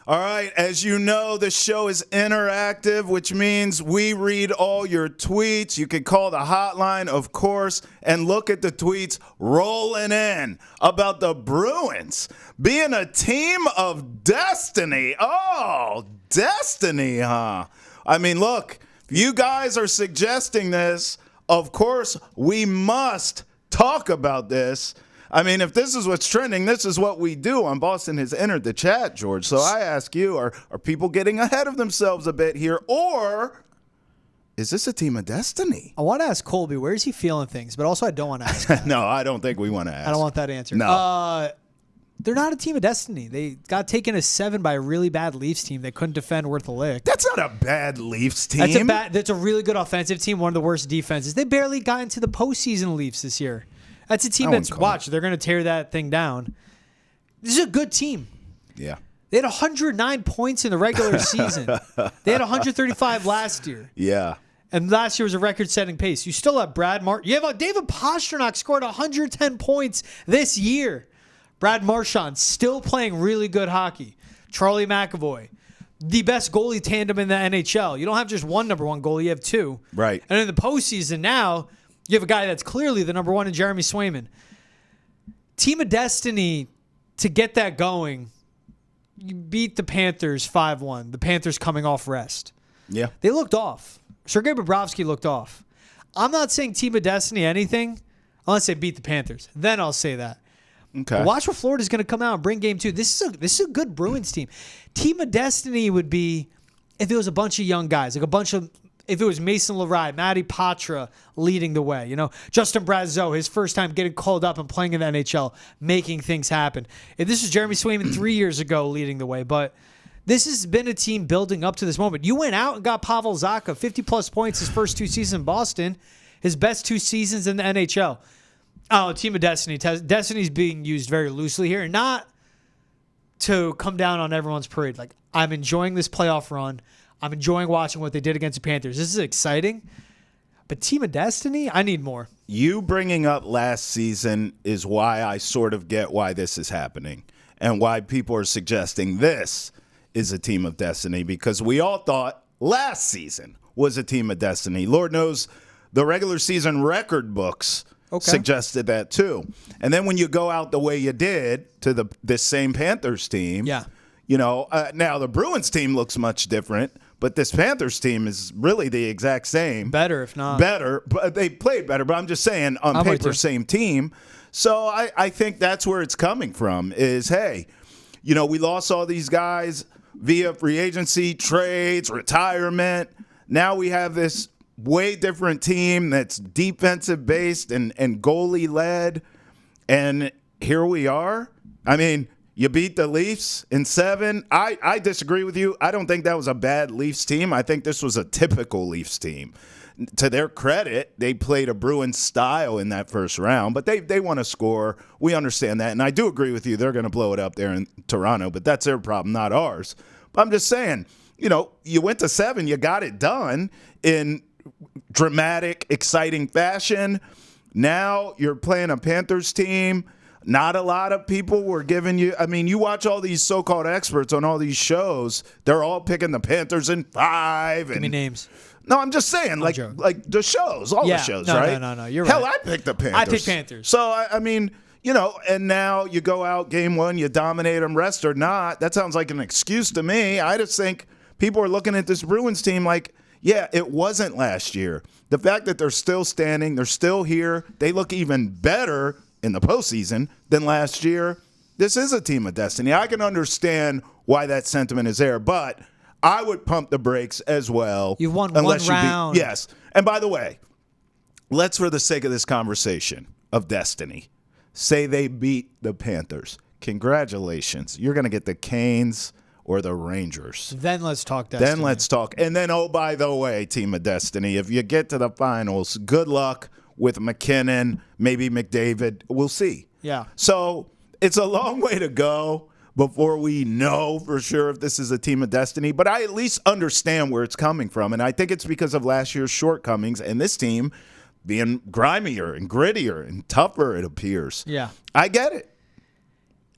All right, as you know, the show is interactive, which means we read all your tweets. You can call the hotline, of course, and look at the tweets rolling in about the Bruins being a team of destiny. Oh, destiny, huh? I mean, look, if you guys are suggesting this, of course, we must talk about this. I mean, if this is what's trending, this is what we do on Boston Has Entered the Chat, George. So I ask you, are people getting ahead of themselves a bit here, or is this a team of destiny? I want to ask Colby, where is he feeling things? But also I don't want to ask that. No, I don't think we want to ask. I don't want that answer. No. They're not a team of destiny. They got taken as 7 by a really bad Leafs team. They couldn't defend worth a lick. That's not a bad Leafs team. That's a really good offensive team, one of the worst defenses. They barely got into the postseason, Leafs, this year. That's a team watch. They're going to tear that thing down. This is a good team. Yeah. They had 109 points in the regular season. They had 135 last year. Yeah. And last year was a record-setting pace. You still have Brad Marchand. You have David Pastrnak scored 110 points this year. Brad Marchand still playing really good hockey. Charlie McAvoy, the best goalie tandem in the NHL. You don't have just one number one goalie. You have two. Right. And in the postseason now, you have a guy that's clearly the number one in Jeremy Swayman. Team of destiny, to get that going, you beat the Panthers 5-1. The Panthers coming off rest. Yeah. They looked off. Sergei Bobrovsky looked off. I'm not saying team of destiny anything unless they beat the Panthers. Then I'll say that. Okay. But watch where Florida's going to come out and bring game 2. This is a good Bruins team. Team of destiny would be if it was a bunch of young guys, if it was Mason Larrey, Matty Patra leading the way, Justin Brazeau, his first time getting called up and playing in the NHL, making things happen. If this was Jeremy Swayman 3 years ago leading the way, but this has been a team building up to this moment. You went out and got Pavel Zacha, 50-plus points his first 2 seasons in Boston, his best 2 seasons in the NHL. Oh, team of destiny. Destiny's being used very loosely here, not to come down on everyone's parade. Like, I'm enjoying this playoff run. I'm enjoying watching what they did against the Panthers. This is exciting. But team of destiny, I need more. You bringing up last season is why I sort of get why this is happening and why people are suggesting this is a team of destiny, because we all thought last season was a team of destiny. Lord knows the regular season record books suggested that too. And then when you go out the way you did to this same Panthers team, now the Bruins team looks much different, but this Panthers team is really the exact same. Better, if not. Better, but they played better. But I'm just saying, on paper, same team. So I think that's where it's coming from is, hey, we lost all these guys via free agency, trades, retirement. Now we have this way different team that's defensive based and goalie led, and here we are. I mean, you beat the Leafs in 7. I disagree with you. I don't think that was a bad Leafs team. I think this was a typical Leafs team. To their credit, they played a Bruins style in that first round, but they want to score. We understand that, and I do agree with you. They're going to blow it up there in Toronto, but that's their problem, not ours. But I'm just saying, you went to 7. You got it done in dramatic, exciting fashion. Now you're playing a Panthers team. Not a lot of people were giving you – I mean, you watch all these so-called experts on all these shows. They're all picking the Panthers in 5. Give me names. No, I'm just saying, like the shows, the shows, right? No, you're right. Hell, I picked the Panthers. I picked Panthers. So, I mean, and now you go out game 1, you dominate them, rest or not. That sounds like an excuse to me. I just think people are looking at this Bruins team like, yeah, it wasn't last year. The fact that they're still standing, they're still here, they look even better in the postseason than last year. This is a team of destiny. I can understand why that sentiment is there, but I would pump the brakes as well. You won one round. Yes. And by the way, let's, for the sake of this conversation of destiny, say they beat the Panthers. Congratulations. You're going to get the Canes or the Rangers. Then let's talk destiny. Then let's talk. And then, oh, by the way, team of destiny, if you get to the finals, good luck with McKinnon, maybe McDavid. We'll see. Yeah. So it's a long way to go before we know for sure if this is a team of destiny. But I at least understand where it's coming from. And I think it's because of last year's shortcomings and this team being grimier and grittier and tougher, it appears. Yeah. I get it.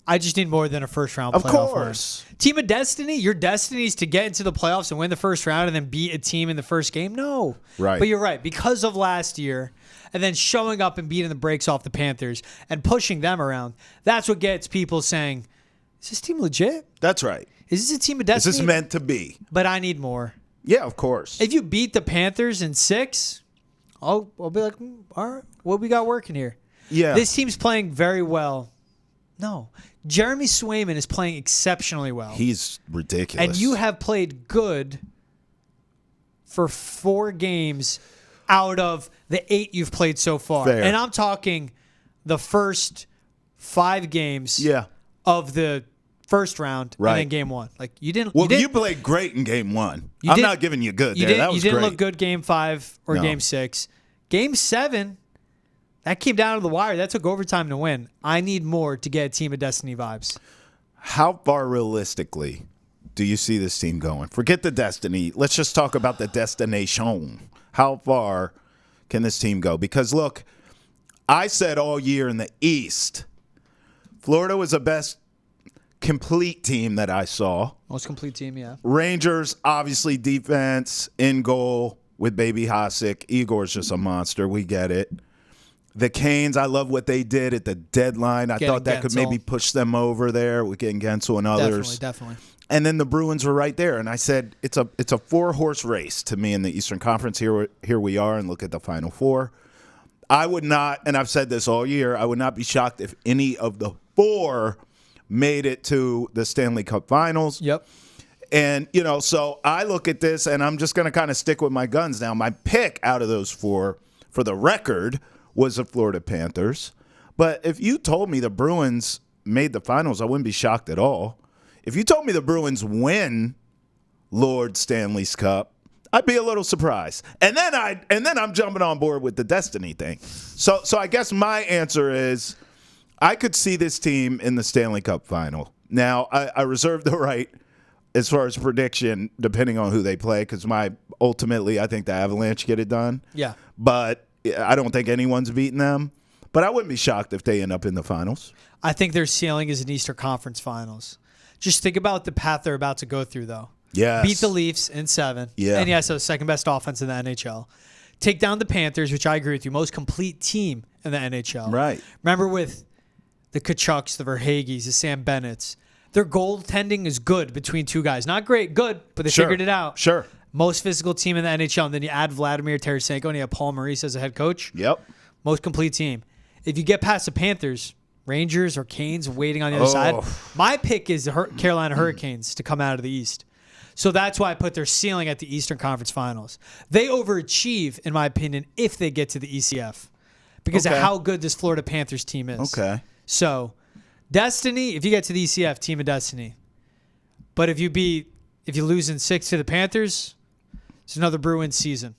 I just need more than a first-round Of playoff course. run. Team of Destiny, your destiny is to get into the playoffs and win the first round and then beat a team in the first game? No. Right. But you're right. Because of last year and then showing up and beating the brakes off the Panthers and pushing them around, that's what gets people saying, is this team legit? That's right. Is this a team of destiny? Is this meant to be? But I need more. Yeah, of course. If you beat the Panthers in 6, I'll be like, all right, what we got working here? Yeah. This team's playing very well. No. Jeremy Swayman is playing exceptionally well. He's ridiculous. And you have played good for 4 games out of the 8 you've played so far. Fair. And I'm talking the first 5 games of the first round and then game 1. Like you didn't. Well, you played great in game 1. I'm not giving you good there. That was you didn't great. look good game 5 or game 6. Game 7, that came down to the wire. That took overtime to win. I need more to get Team of Destiny vibes. How far realistically do you see this team going? Forget the destiny. Let's just talk about the destination. How far can this team go? Because, look, I said all year in the East, Florida was the best complete team that I saw. Most complete team, yeah. Rangers, obviously defense, in goal with Baby Hasek. Igor's just a monster. We get it. The Canes, I love what they did at the deadline. I thought that could maybe push them over there with getting Gensel and others. Definitely. And then the Bruins were right there. And I said, it's a 4-horse race to me in the Eastern Conference. Here we are, and look at the Final Four. I would not, and I've said this all year, I would not be shocked if any of the 4 made it to the Stanley Cup Finals. Yep. And, so I look at this, and I'm just going to kind of stick with my guns now. My pick out of those 4, for the record, was the Florida Panthers. But if you told me the Bruins made the finals, I wouldn't be shocked at all. If you told me the Bruins win Lord Stanley's Cup, I'd be a little surprised. And then I'm jumping on board with the destiny thing. So I guess my answer is I could see this team in the Stanley Cup final. Now, I reserve the right as far as prediction, depending on who they play, because ultimately I think the Avalanche get it done. Yeah. But I don't think anyone's beaten them. But I wouldn't be shocked if they end up in the finals. I think their ceiling is an Eastern Conference Finals. Just think about the path they're about to go through, though. Yes. Beat the Leafs in 7. Yeah. And yes, so second best offense in the NHL. Take down the Panthers, which I agree with you, most complete team in the NHL. Right. Remember with the Kachucks, the Verhagis, the Sam Bennetts, their goaltending is good between 2 guys. Not great, good, but they figured it out. Sure. Most physical team in the NHL. And then you add Vladimir Tarasenko and you have Paul Maurice as a head coach. Yep. Most complete team. If you get past the Panthers, Rangers or Canes waiting on the other side, my pick is the Carolina Hurricanes to come out of the East. So that's why I put their ceiling at the Eastern Conference Finals. They overachieve, in my opinion, if they get to the ECF because of how good this Florida Panthers team is. Okay. So, Destiny, if you get to the ECF, Team of Destiny. But if you lose in 6 to the Panthers, it's another Bruins season.